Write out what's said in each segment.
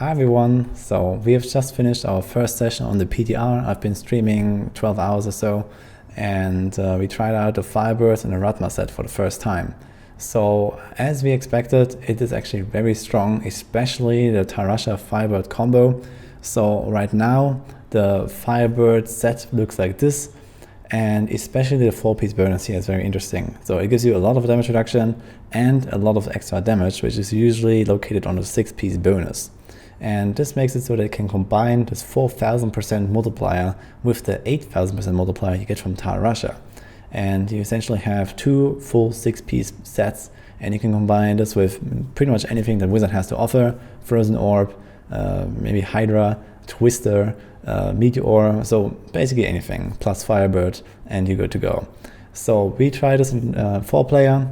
Hi everyone, so we have just finished our first session on the PTR. I've been streaming 12 hours or so, and we tried out the Firebird and the Ratma set for the first time. So as we expected, it is actually very strong, especially the Tarasha Firebird combo. So right now the Firebird set looks like this, and especially the 4-piece bonus here is very interesting. So it gives you a lot of damage reduction and a lot of extra damage, which is usually located on the 6-piece bonus. And this makes it so that it can combine this 4000% multiplier with the 8000% multiplier you get from Tarasha. And you essentially have two full 6-piece sets, and you can combine this with pretty much anything that Wizard has to offer. Frozen Orb, maybe Hydra, Twister, Meteor, so basically anything, plus Firebird, and you're good to go. So we tried this in 4-player,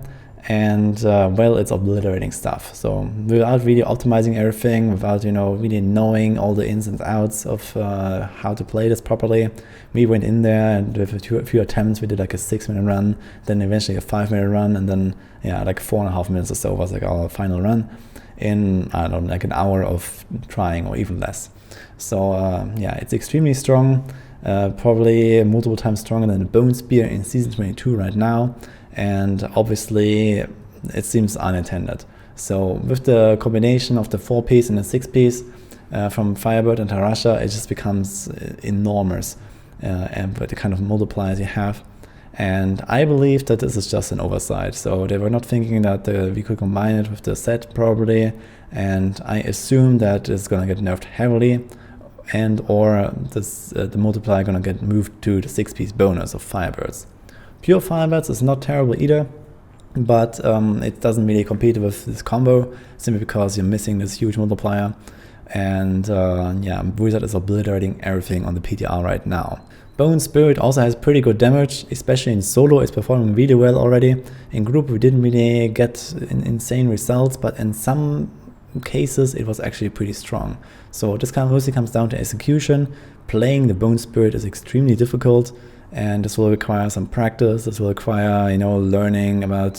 and well, it's obliterating stuff. So without really optimizing everything, without really knowing all the ins and outs of how to play this properly, we went in there and with a few attempts we did like a 6-minute run, then eventually a 5-minute run, and then like 4.5 minutes or so was like our final run in, I don't know, like an hour of trying or even less. So it's extremely strong, probably multiple times stronger than the Bone Spear in Season 22 right now. And obviously it seems unintended. So with the combination of the 4-piece and the 6-piece from Firebird and Tarasha, it just becomes enormous, and with the kind of multipliers you have. And I believe that this is just an oversight. So they were not thinking that we could combine it with the set probably, and I assume that it's gonna get nerfed heavily, and or the multiplier gonna get moved to the 6-piece bonus of Firebirds. Pure Firebirds is not terrible either, but it doesn't really compete with this combo, simply because you're missing this huge multiplier. And Wizard is obliterating everything on the PTR right now. Bone Spirit also has pretty good damage, especially in solo. It's performing really well already. In group we didn't really get insane results, but in some cases it was actually pretty strong. So this kind of mostly comes down to execution. Playing the Bone Spirit is extremely difficult, and this will require some practice. This will require learning about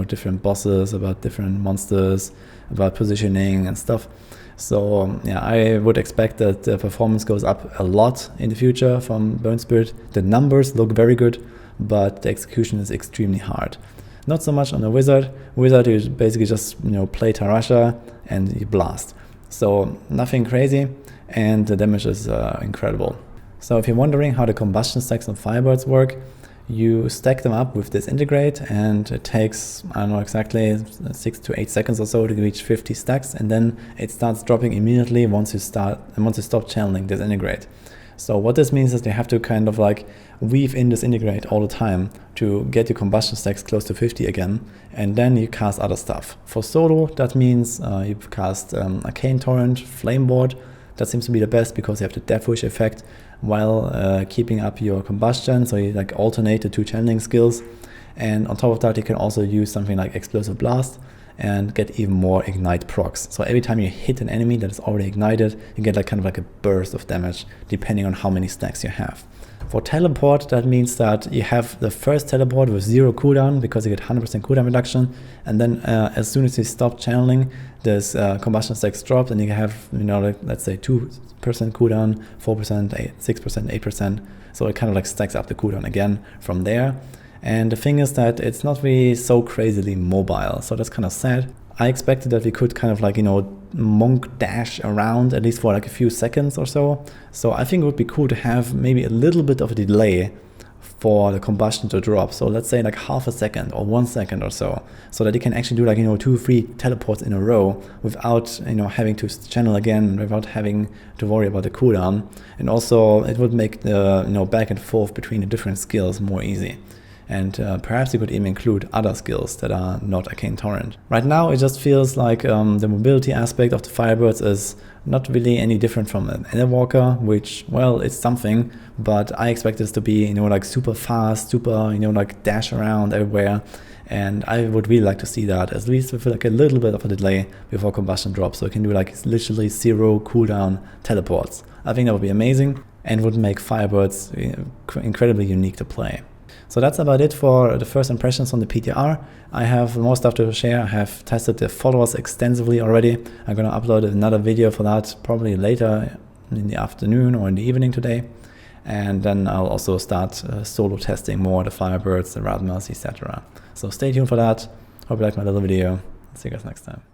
different bosses, about different monsters, about positioning and stuff. So I would expect that the performance goes up a lot in the future from Bone Spirit. The numbers look very good, but the execution is extremely hard. Not so much on the Wizard. Wizard, you basically just play Tarasha and you blast. So nothing crazy, and the damage is incredible. So if you're wondering how the combustion stacks on Firebirds work, you stack them up with this integrate, and it takes, I don't know exactly, 6 to 8 seconds or so to reach 50 stacks, and then it starts dropping immediately once you stop channeling this integrate. So what this means is you have to kind of like weave in this integrate all the time to get your combustion stacks close to 50 again, and then you cast other stuff. For solo, that means you cast Arcane Torrent, Flame Ward. That seems to be the best because you have the Death Wish effect while keeping up your combustion, so you like alternate the two channeling skills. And on top of that, you can also use something like Explosive Blast and get even more ignite procs. So every time you hit an enemy that is already ignited, you get like kind of like a burst of damage depending on how many stacks you have. For teleport, that means that you have the first teleport with 0 cooldown because you get 100% cooldown reduction, and then as soon as you stop channeling, this combustion stacks drop, and you have like, let's say 2% cooldown, 4%, 6%, 8%. So it kind of like stacks up the cooldown again from there. And the thing is that it's not really so crazily mobile, so that's kind of sad. I expected that we could kind of like monk dash around at least for like a few seconds or so. So I think it would be cool to have maybe a little bit of a delay for the combustion to drop. So let's say like half a second or 1 second or so that you can actually do like 2-3 teleports in a row without having to channel again, without having to worry about the cooldown. And also it would make the back and forth between the different skills more easy. And perhaps you could even include other skills that are not Arcane Torrent. Right now it just feels like the mobility aspect of the Firebirds is not really any different from an Airwalker, which, well, it's something, but I expect this to be like super fast, super like dash around everywhere. And I would really like to see that, at least with like a little bit of a delay before combustion drops, so it can do like literally 0 cooldown teleports. I think that would be amazing and would make Firebirds incredibly unique to play. So that's about it for the first impressions on the PTR. I have more stuff to share. I have tested the followers extensively already. I'm going to upload another video for that probably later in the afternoon or in the evening today. And then I'll also start solo testing more the Firebirds, the Radmas, etc. So stay tuned for that. Hope you liked my little video. See you guys next time.